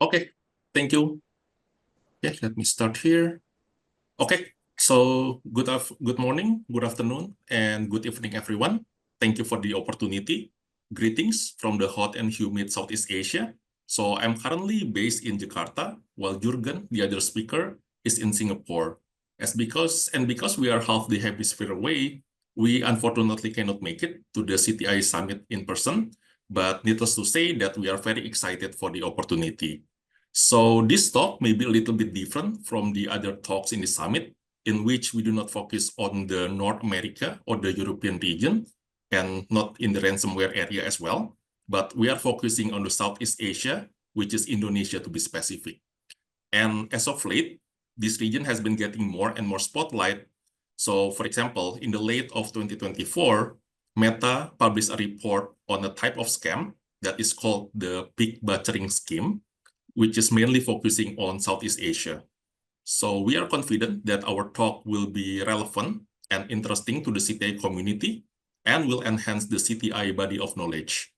Okay, thank you. Yeah, let me start here. Okay, so good morning, good afternoon, and good evening, everyone. Thank you for the opportunity. Greetings from the hot and humid Southeast Asia. So I'm currently based in Jakarta, while Jurgen, the other speaker, is in Singapore. Because we are half the hemisphere away, we unfortunately cannot make it to the CTI Summit in person, but needless to say that we are very excited for the opportunity. So this talk may be a little bit different from the other talks in the summit, in which we do not focus on the North America or the European region, and not in the ransomware area as well, but we are focusing on the Southeast Asia, which is Indonesia to be specific. And as of late, this region has been getting more and more spotlight. So for example, in the late of 2024, Meta published a report on a type of scam that is called the pig butchering scheme, which is mainly focusing on Southeast Asia. So we are confident that our talk will be relevant and interesting to the CTI community and will enhance the CTI body of knowledge.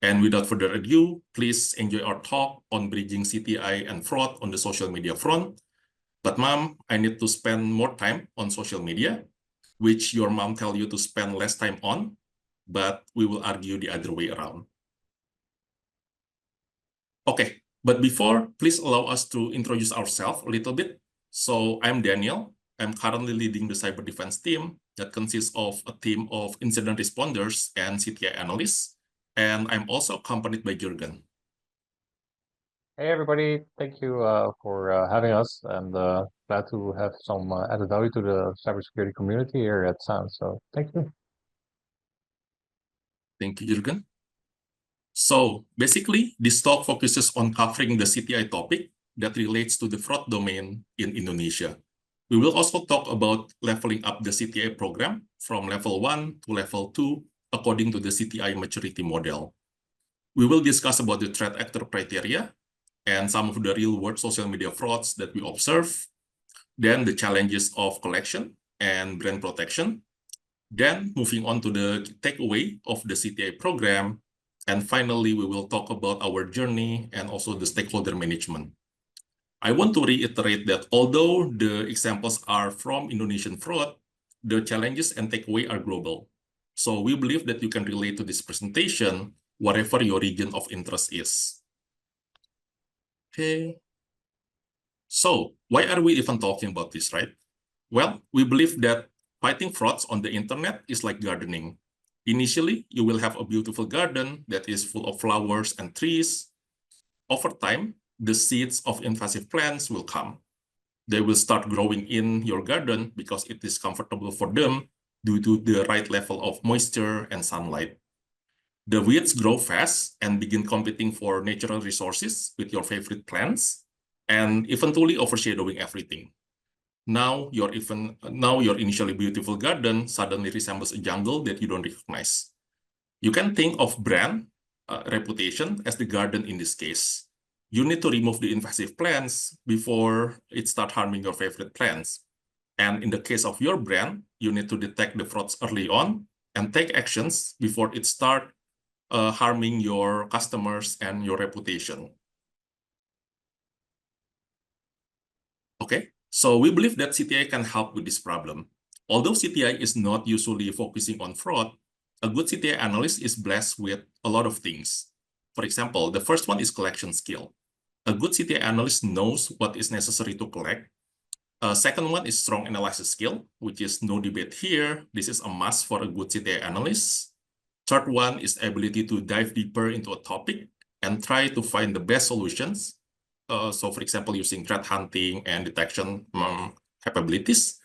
And without further ado, please enjoy our talk on bridging CTI and fraud on the social media front. But mom, I need to spend more time on social media, which your mom tell you to spend less time on, but we will argue the other way around. Okay, but before, please allow us to introduce ourselves a little bit. So I'm Daniel. I'm currently leading the cyber defense team that consists of a team of incident responders and CTI analysts. And I'm also accompanied by Jurgen. Hey everybody, thank you for having us, and glad to have some added value to the cybersecurity community here at SAN. So thank you. Thank you, Jurgen. So basically, this talk focuses on covering the CTI topic that relates to the fraud domain in Indonesia. We will also talk about leveling up the CTI program from level 1 to level 2 according to the CTI maturity model. We will discuss about the threat actor criteria and some of the real-world social media frauds that we observe, then the challenges of collection and brand protection, then moving on to the takeaway of the CTI program, and finally, we will talk about our journey and also the stakeholder management. I want to reiterate that although the examples are from Indonesian fraud, the challenges and takeaway are global. So we believe that you can relate to this presentation, whatever your region of interest is. Okay. So why are we even talking about this, right? Well, we believe that fighting frauds on the internet is like gardening. Initially, you will have a beautiful garden that is full of flowers and trees. Over time, the seeds of invasive plants will come. They will start growing in your garden because it is comfortable for them due to the right level of moisture and sunlight. The weeds grow fast and begin competing for natural resources with your favorite plants and eventually overshadowing everything. Now your initially beautiful garden suddenly resembles a jungle that you don't recognize. You can think of brand reputation as the garden in this case. You need to remove the invasive plants before it starts harming your favorite plants. And in the case of your brand, you need to detect the frauds early on and take actions before it starts harming your customers and your reputation. Okay. So we believe that CTI can help with this problem. Although CTI is not usually focusing on fraud, a good CTI analyst is blessed with a lot of things. For example, the first one is collection skill. A good CTI analyst knows what is necessary to collect. Second one is strong analysis skill, which is no debate here. This is a must for a good CTI analyst. Third one is ability to dive deeper into a topic and try to find the best solutions. So for example, using threat hunting and detection capabilities.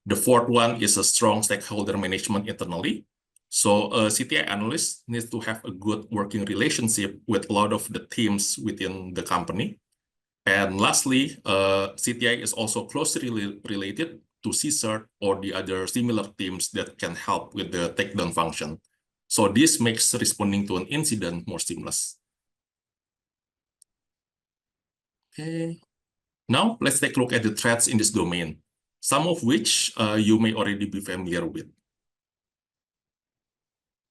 The fourth one is a strong stakeholder management internally. So a CTI analyst needs to have a good working relationship with a lot of the teams within the company. And lastly, CTI is also closely related to CSIRT or the other similar teams that can help with the takedown function. So this makes responding to an incident more seamless. Okay. Now, let's take a look at the threats in this domain, some of which you may already be familiar with.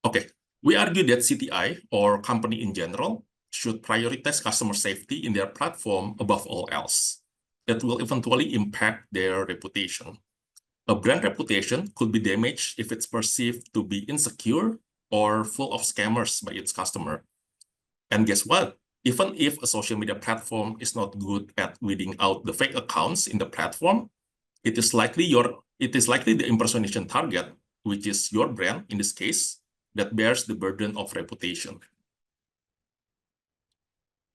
Okay, we argue that CTI, or company in general, should prioritize customer safety in their platform above all else. That will eventually impact their reputation. A brand reputation could be damaged if it's perceived to be insecure or full of scammers by its customer. And guess what? Even if a social media platform is not good at weeding out the fake accounts in the platform, it is likely the impersonation target, which is your brand in this case, that bears the burden of reputation.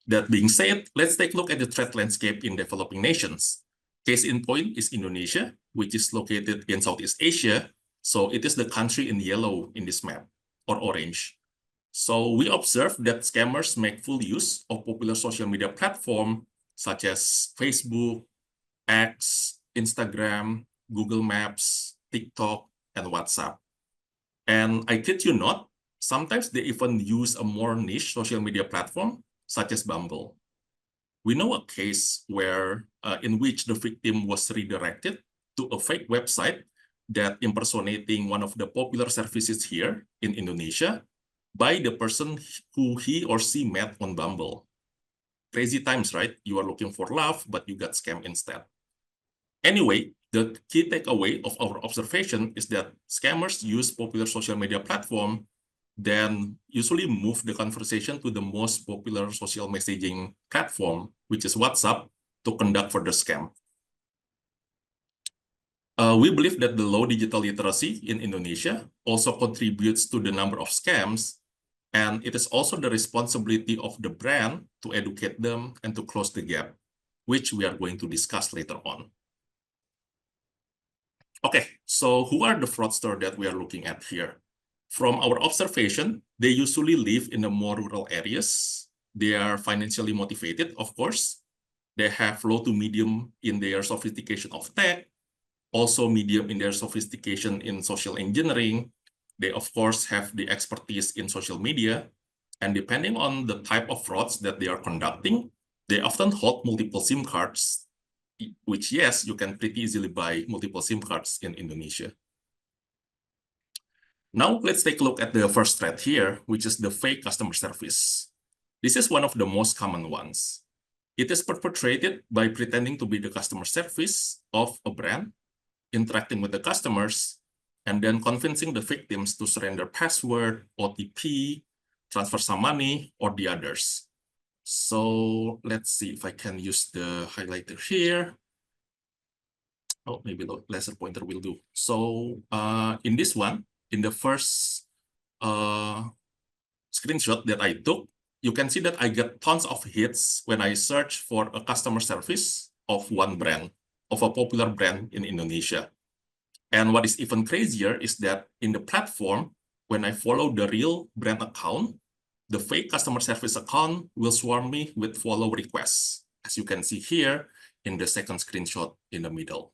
That being said, let's take a look at the threat landscape in developing nations. Case in point is Indonesia, which is located in Southeast Asia. So it is the country in yellow in this map, or orange. So we observe that scammers make full use of popular social media platforms such as Facebook, X, Instagram, Google Maps, TikTok, and WhatsApp. And I kid you not, sometimes they even use a more niche social media platform, such as Bumble. We know a case where in which the victim was redirected to a fake website that impersonating one of the popular services here in Indonesia by the person who he or she met on Bumble. Crazy times, right? You are looking for love, but you got scammed instead. Anyway, the key takeaway of our observation is that scammers use popular social media platform, then usually move the conversation to the most popular social messaging platform, which is WhatsApp, to conduct further scam. We believe that the low digital literacy in Indonesia also contributes to the number of scams, and it is also the responsibility of the brand to educate them and to close the gap, which we are going to discuss later on. Okay, so who are the fraudsters that we are looking at here? From our observation, they usually live in the more rural areas. They are financially motivated, of course. They have low to medium in their sophistication of tech, also medium in their sophistication in social engineering. They, of course, have the expertise in social media. And depending on the type of frauds that they are conducting, they often hold multiple SIM cards, which, yes, you can pretty easily buy multiple SIM cards in Indonesia. Now, let's take a look at the first threat here, which is the fake customer service. This is one of the most common ones. It is perpetrated by pretending to be the customer service of a brand, interacting with the customers, and then convincing the victims to surrender password, OTP, transfer some money, or the others. So let's see if I can use the highlighter here. Oh, maybe the laser pointer will do. So in this one, in the first screenshot that I took, you can see that I get tons of hits when I search for a customer service of one brand, of a popular brand in Indonesia. And what is even crazier is that in the platform, when I follow the real brand account, the fake customer service account will swarm me with follow requests, as you can see here in the second screenshot in the middle.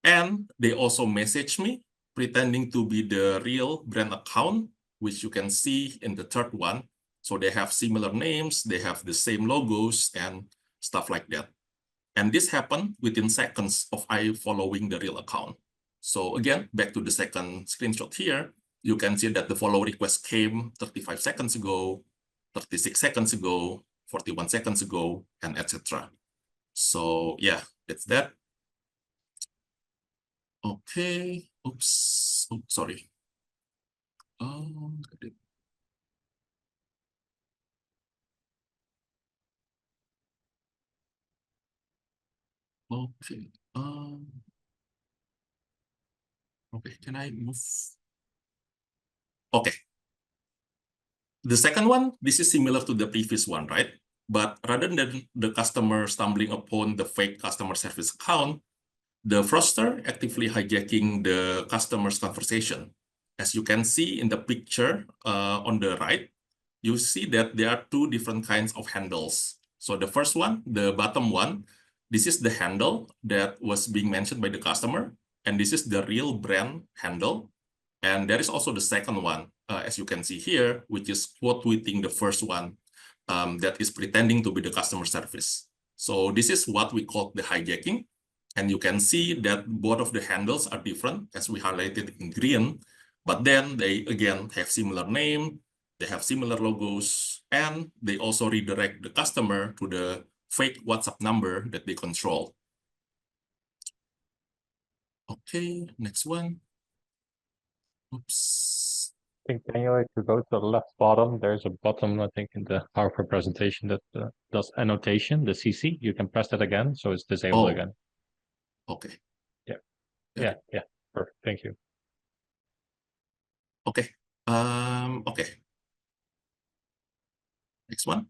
And they also message me pretending to be the real brand account, which you can see in the third one. So they have similar names, they have the same logos and stuff like that. And this happened within seconds of I following the real account. So again, back to the second screenshot here, you can see that the follow request came 35 seconds ago, 36 seconds ago, 41 seconds ago, and etc. So yeah, that's that. Okay, oops, oh, sorry. Okay. Okay, can I move? Okay. The second one, this is similar to the previous one, right? But rather than the customer stumbling upon the fake customer service account, the fraudster actively hijacking the customer's conversation. As you can see in the picture on the right, you see that there are two different kinds of handles. So the first one, the bottom one, this is the handle that was being mentioned by the customer, and this is the real brand handle. And there is also the second one, as you can see here, which is quote tweeting the first one that is pretending to be the customer service. So this is what we call the hijacking. And you can see that both of the handles are different, as we highlighted in green, but then they, again, have similar name, They have similar logos, and they also redirect the customer to the fake WhatsApp number that they control. Okay, next one. Oops. I think, Daniel, if you go to the left bottom, there's a button, I think, in the PowerPoint presentation that does annotation, the CC. You can press that again, so it's disabled again. Okay. Yeah. Perfect. Thank you. Okay. Okay. Next one.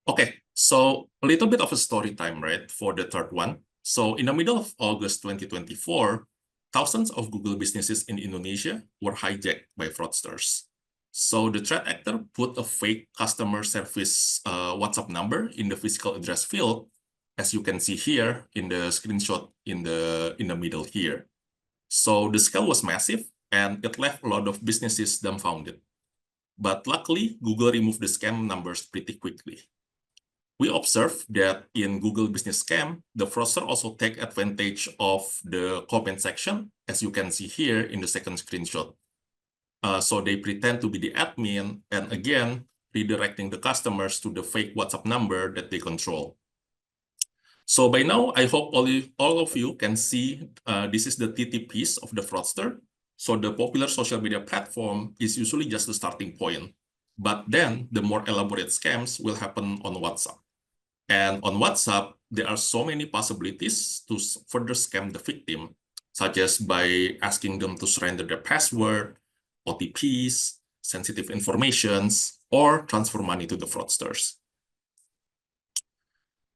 Okay. So a little bit of a story time, right, for the third one. So in the middle of August 2024, thousands of Google businesses in Indonesia were hijacked by fraudsters. So the threat actor put a fake customer service WhatsApp number in the physical address field, as you can see here in the screenshot in the middle here. So the scale was massive, and it left a lot of businesses dumbfounded. But luckily, Google removed the scam numbers pretty quickly. We observed that in Google Business Scam, the fraudster also take advantage of the comment section, as you can see here in the second screenshot. So they pretend to be the admin, and again, redirecting the customers to the fake WhatsApp number that they control. So by now, I hope all of you can see this is the TTPs of the fraudster. So the popular social media platform is usually just the starting point. But then the more elaborate scams will happen on WhatsApp. And on WhatsApp, there are so many possibilities to further scam the victim, such as by asking them to surrender their password, OTPs, sensitive informations, or transfer money to the fraudsters.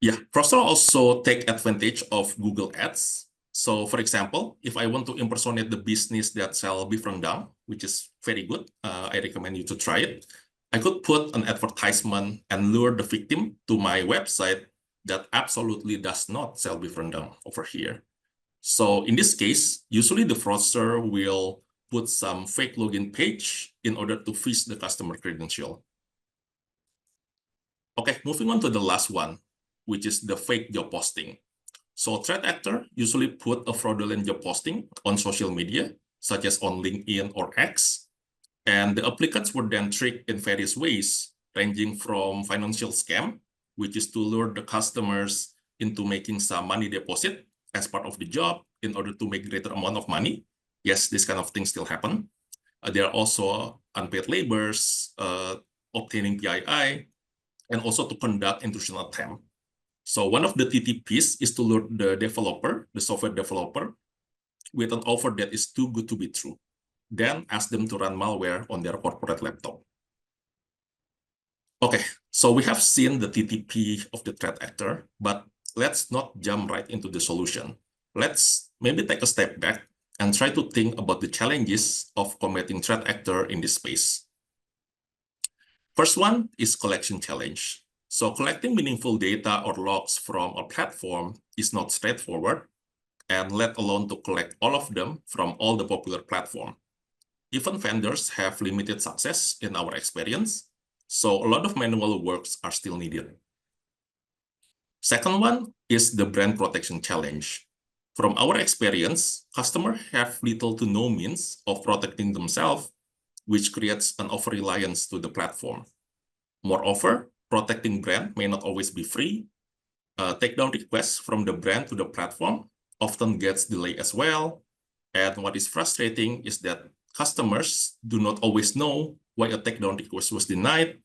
Yeah, fraudsters also take advantage of Google Ads. So for example, if I want to impersonate the business that sell beef rendang, which is very good, I recommend you to try it. I could put an advertisement and lure the victim to my website that absolutely does not sell beef rendang over here. So in this case, usually the fraudster will put some fake login page in order to fish the customer credential. Okay, moving on to the last one, which is the fake job posting. So threat actor usually put a fraudulent job posting on social media, such as on LinkedIn or X, and the applicants were then tricked in various ways, ranging from financial scam, which is to lure the customers into making some money deposit as part of the job in order to make greater amount of money. Yes, this kind of things still happen. There are also unpaid labors, obtaining PII, and also to conduct intrusion attempt. So one of the TTPs is to lure the developer, the software developer, with an offer that is too good to be true. Then ask them to run malware on their corporate laptop. Okay, so we have seen the TTP of the threat actor, but let's not jump right into the solution. Let's maybe take a step back and try to think about the challenges of combating threat actor in this space. First one is collection challenge. So collecting meaningful data or logs from a platform is not straightforward, and let alone to collect all of them from all the popular platforms. Even vendors have limited success in our experience, so a lot of manual works are still needed. Second one is the brand protection challenge. From our experience, customers have little to no means of protecting themselves, which creates an over-reliance to the platform. Moreover, protecting brand may not always be free. Takedown requests from the brand to the platform often gets delayed as well. And what is frustrating is that customers do not always know why a takedown request was denied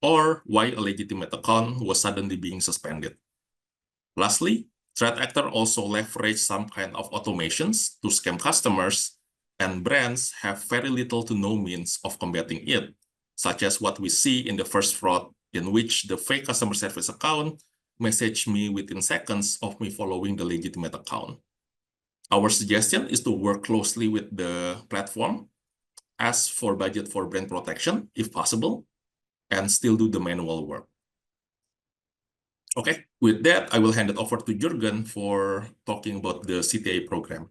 or why a legitimate account was suddenly being suspended. Lastly, threat actors also leverage some kind of automations to scam customers, and brands have very little to no means of combating it, such as what we see in the first fraud, in which the fake customer service account messaged me within seconds of me following the legitimate account. Our suggestion is to work closely with the platform, ask for budget for brand protection, if possible, and still do the manual work. Okay, with that, I will hand it over to Jürgen for talking about the CTA program.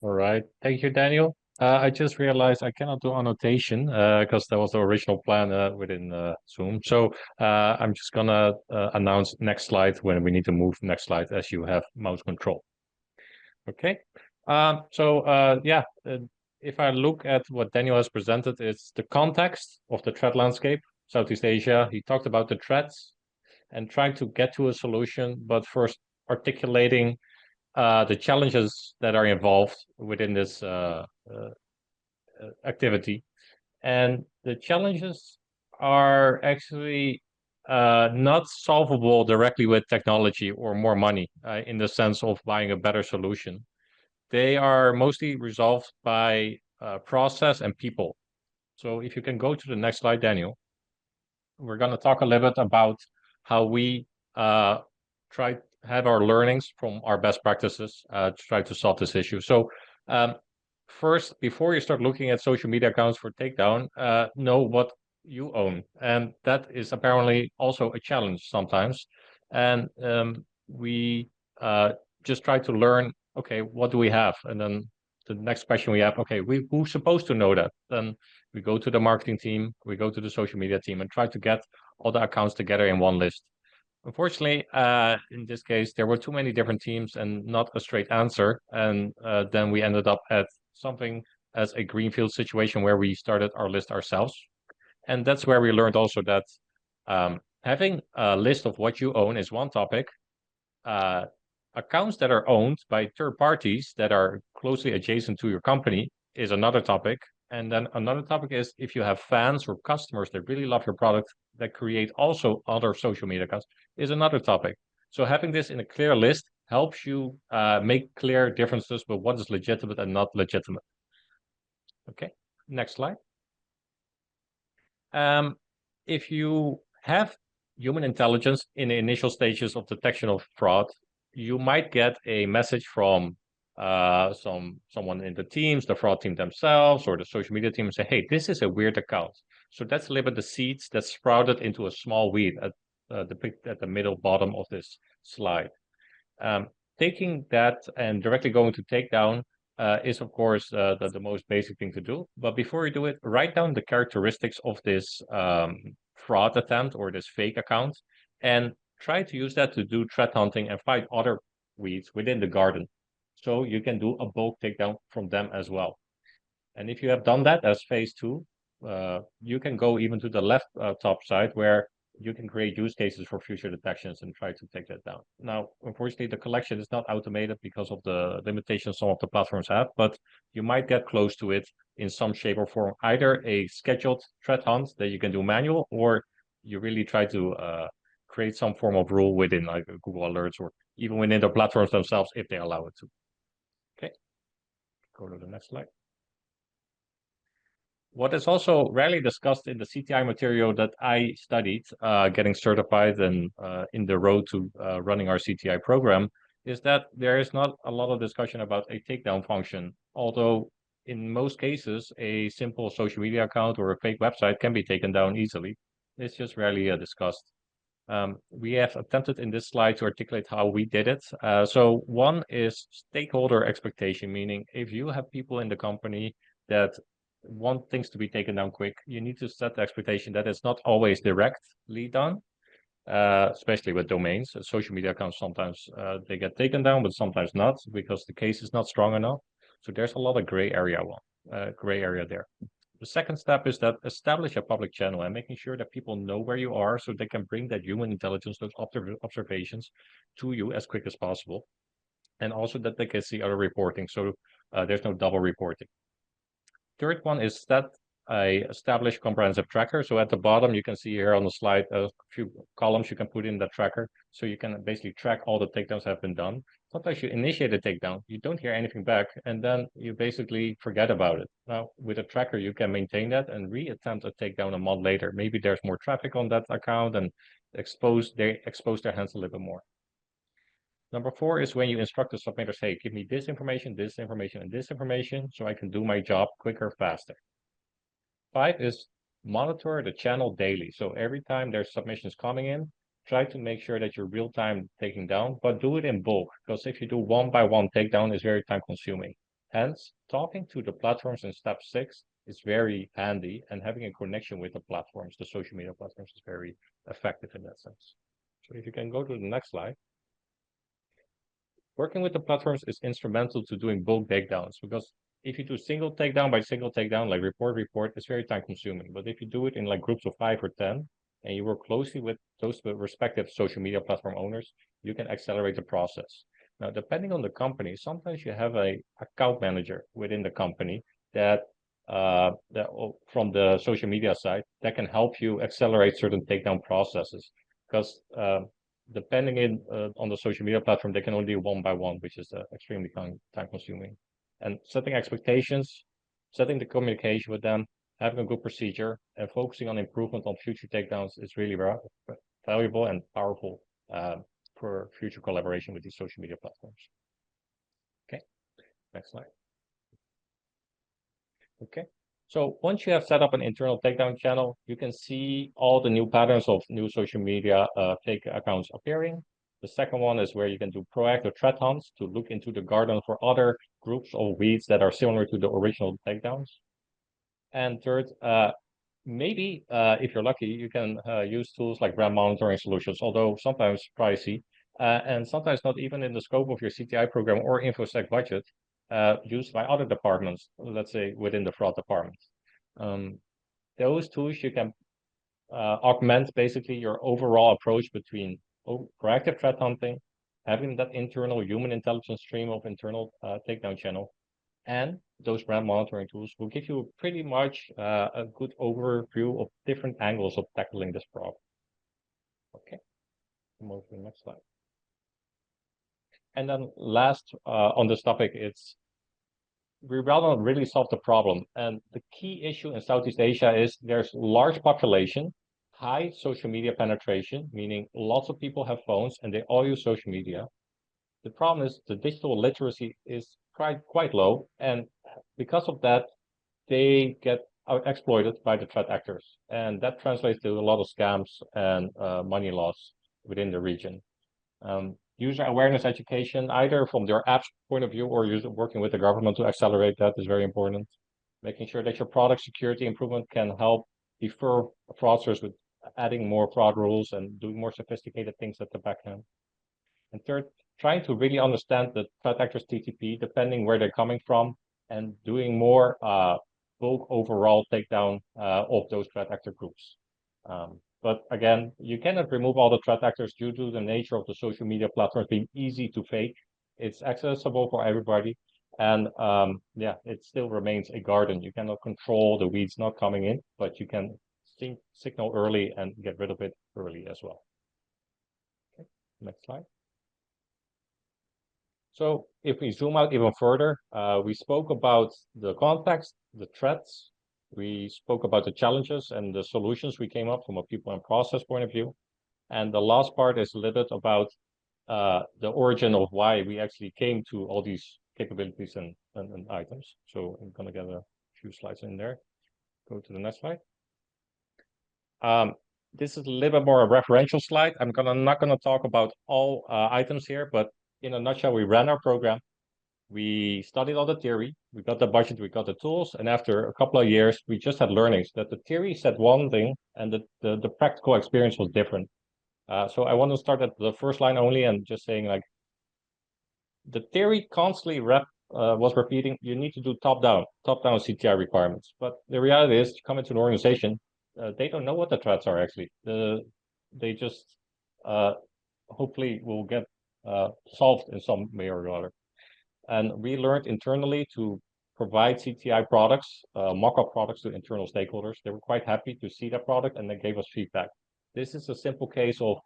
All right. Thank you, Daniel. I just realized I cannot do annotation because that was the original plan within Zoom. So I'm just gonna announce next slide when we need to move next slide as you have mouse control. Okay. if I look at what Daniel has presented, it's the context of the threat landscape, Southeast Asia. He talked about the threats and trying to get to a solution, but first articulating the challenges that are involved within this activity. And the challenges are actually not solvable directly with technology or more money in the sense of buying a better solution. They are mostly resolved by process and people. So if you can go to the next slide, Daniel, we're going to talk a little bit about how we try to have our learnings from our best practices to try to solve this issue. So first, before you start looking at social media accounts for takedown, know what you own. And that is apparently also a challenge sometimes. And we just try to learn, okay, what do we have? And then the next question we have, okay, who's supposed to know that? Then we go to the marketing team, we go to the social media team and try to get all the accounts together in one list. Unfortunately, in this case, there were too many different teams and not a straight answer. And then we ended up at something as a greenfield situation where we started our list ourselves. And that's where we learned also that having a list of what you own is one topic. Accounts that are owned by third parties that are closely adjacent to your company is another topic. And then another topic is if you have fans or customers that really love your product that create also other social media accounts is another topic. So having this in a clear list helps you make clear differences with what is legitimate and not legitimate. Okay, next slide. If you have human intelligence in the initial stages of detection of fraud, you might get a message from someone in the teams, the fraud team themselves, or the social media team, and say, "Hey, this is a weird account." So that's a little bit the seeds that sprouted into a small weed depicted at the middle bottom of this slide. Taking that and directly going to takedown is, of course, the most basic thing to do. But before you do it, write down the characteristics of this fraud attempt or this fake account, and try to use that to do threat hunting and find other weeds within the garden. So you can do a bulk takedown from them as well. And if you have done that as phase 2, you can go even to the left top side where you can create use cases for future detections and try to take that down. Now, unfortunately, the collection is not automated because of the limitations some of the platforms have, but you might get close to it in some shape or form, either a scheduled threat hunt that you can do manual, or you really try to create some form of rule within like Google Alerts or even within the platforms themselves if they allow it to. Okay, go to the next slide. What is also rarely discussed in the CTI material that I studied, getting certified and in the road to running our CTI program, is that there is not a lot of discussion about a takedown function. Although in most cases, a simple social media account or a fake website can be taken down easily. It's just rarely discussed. We have attempted in this slide to articulate how we did it. So one is stakeholder expectation, meaning if you have people in the company that want things to be taken down quick, you need to set the expectation that it's not always directly done, especially with domains. Social media accounts, sometimes they get taken down, but sometimes not because the case is not strong enough. So there's a lot of gray area there. The second step is that establish a public channel and making sure that people know where you are so they can bring that human intelligence, those observations to you as quick as possible. And also that they can see other reporting. So there's no double reporting. Third one is that I established comprehensive tracker. So at the bottom, you can see here on the slide a few columns you can put in the tracker. So you can basically track all the takedowns have been done. Sometimes you initiate a takedown, you don't hear anything back, and then you basically forget about it. Now, with a tracker, you can maintain that and reattempt a takedown a month later. Maybe there's more traffic on that account and they expose their hands a little bit more. Number 4 is when you instruct the submitters, hey, give me this information, and this information, so I can do my job quicker, faster. 5 is monitor the channel daily. So every time there's submissions coming in, try to make sure that you're real-time taking down, but do it in bulk, because if you do one by one takedown, it's very time-consuming. Hence, talking to the platforms in step 6 is very handy, and having a connection with the platforms, the social media platforms, is very effective in that sense. So if you can go to the next slide. Working with the platforms is instrumental to doing bulk takedowns because if you do single takedown by single takedown, like report, it's very time consuming. But if you do it in like groups of 5 or 10, and you work closely with those respective social media platform owners, you can accelerate the process. Now, depending on the company, sometimes you have a account manager within the company that from the social media side that can help you accelerate certain takedown processes, because depending on the social media platform, they can only do one by one, which is extremely time consuming. And setting expectations, setting the communication with them, having a good procedure, and focusing on improvement on future takedowns is really valuable and powerful for future collaboration with these social media platforms. Okay, next slide. Okay, so once you have set up an internal takedown channel, you can see all the new patterns of new social media fake accounts appearing. The second one is where you can do proactive threat hunts to look into the garden for other groups of weeds that are similar to the original takedowns. And third, maybe if you're lucky, you can use tools like brand monitoring solutions, although sometimes pricey, and sometimes not even in the scope of your CTI program or InfoSec budget, used by other departments, let's say within the fraud department. Those tools you can augment basically your overall approach between proactive threat hunting, having that internal human intelligence stream of internal takedown channel, and those brand monitoring tools will give you pretty much a good overview of different angles of tackling this problem. Okay, move to the next slide. And then last on this topic, we rather not really solve the problem. And the key issue in Southeast Asia is there's large population, high social media penetration, meaning lots of people have phones and they all use social media. The problem is the digital literacy is quite low, and because of that, they get exploited by the threat actors, and that translates to a lot of scams and money loss within the region. User awareness education, either from their apps point of view or working with the government to accelerate that, is very important. Making sure that your product security improvement can help defer fraudsters with adding more fraud rules and doing more sophisticated things at the back end. And third, trying to really understand the threat actors TTP, depending where they're coming from, and doing more bulk overall takedown of those threat actor groups. But again, you cannot remove all the threat actors due to the nature of the social media platforms being easy to fake. It's accessible for everybody. And yeah, it still remains a garden. You cannot control the weeds not coming in, but you can signal early and get rid of it early as well. Okay, next slide. So if we zoom out even further, we spoke about the context, the threats, we spoke about the challenges and the solutions we came up from a people and process point of view. And the last part is a little bit about the origin of why we actually came to all these capabilities and items. So I'm going to get a few slides in there. Go to the next slide. This is a little bit more a referential slide. I'm not going to talk about all items here, but in a nutshell, we ran our program. We studied all the theory, we got the budget, we got the tools, and after a couple of years, we just had learnings that the theory said one thing and the practical experience was different. So I want to start at the first line only and just saying, like, the theory constantly was repeating, you need to do top-down CTI requirements. But the reality is, you come into an organization, they don't know what the threats are actually. They just hopefully will get solved in some way or other. And we learned internally to provide CTI products, mock-up products to internal stakeholders. They were quite happy to see that product and they gave us feedback. This is a simple case of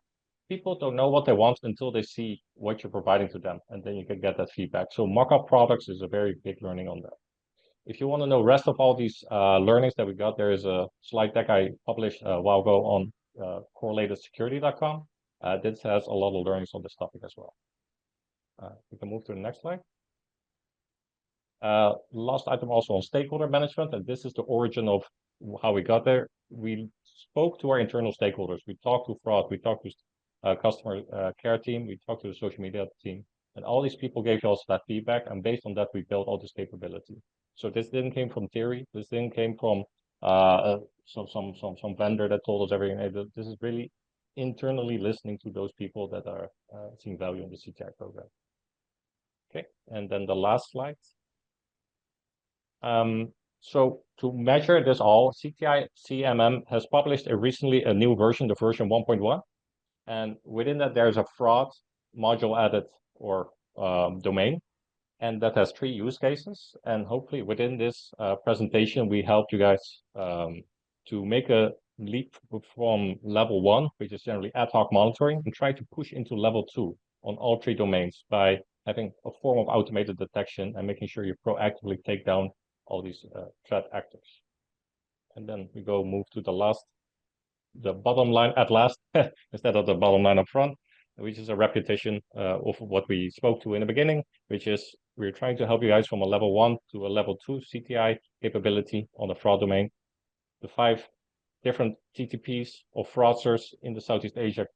people don't know what they want until they see what you're providing to them, and then you can get that feedback. So mock-up products is a very big learning on that. If you want to know the rest of all these learnings that we got, there is a slide deck I published a while ago on correlatedSecurity.com. This has a lot of learnings on this topic as well. We can move to the next slide. Last item also on stakeholder management, and this is the origin of how we got there. We spoke to our internal stakeholders. We talked to fraud, we talked to customer care team, we talked to the social media team, and all these people gave us that feedback, and based on that, we built all this capability. So this didn't came from theory. This didn't came from some vendor that told us everything. This is really internally listening to those people that are seeing value in the CTI program. Okay, and then the last slide. So to measure this all, CTI CMM has published recently a new version, the version 1.1. And within that, there's a fraud module added or domain. And that has 3 use cases. And hopefully within this presentation, we help you guys to make a leap from level 1, which is generally ad hoc monitoring, and try to push into level 2 on all 3 domains by having a form of automated detection and making sure you proactively take down all these threat actors. And then we move to the bottom line at last, instead of the bottom line up front, which is a repetition of what we spoke to in the beginning, which is we're trying to help you guys from a level 1 to a level 2 CTI capability on the fraud domain. The 5 different TTPs of fraudsters in the Southeast Asia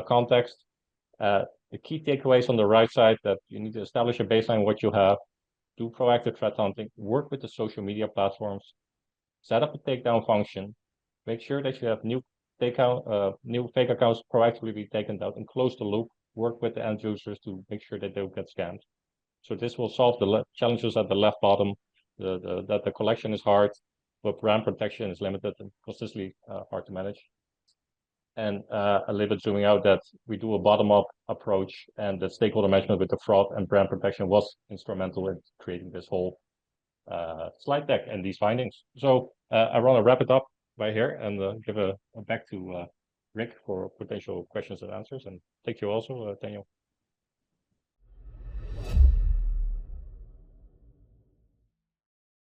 context. The key takeaways on the right side that you need to establish a baseline what you have, do proactive threat hunting, work with the social media platforms, set up a takedown function, make sure that you have new fake accounts proactively be taken down, and close the loop, work with the end users to make sure that they don't get scammed. So this will solve the challenges at the left bottom, that the collection is hard, but brand protection is limited and consistently hard to manage. And a little bit zooming out that we do a bottom-up approach, and the stakeholder management with the fraud and brand protection was instrumental in creating this whole slide deck and these findings. So I want to wrap it up by here and give a back to Rick for potential questions and answers, and thank you also, Daniel.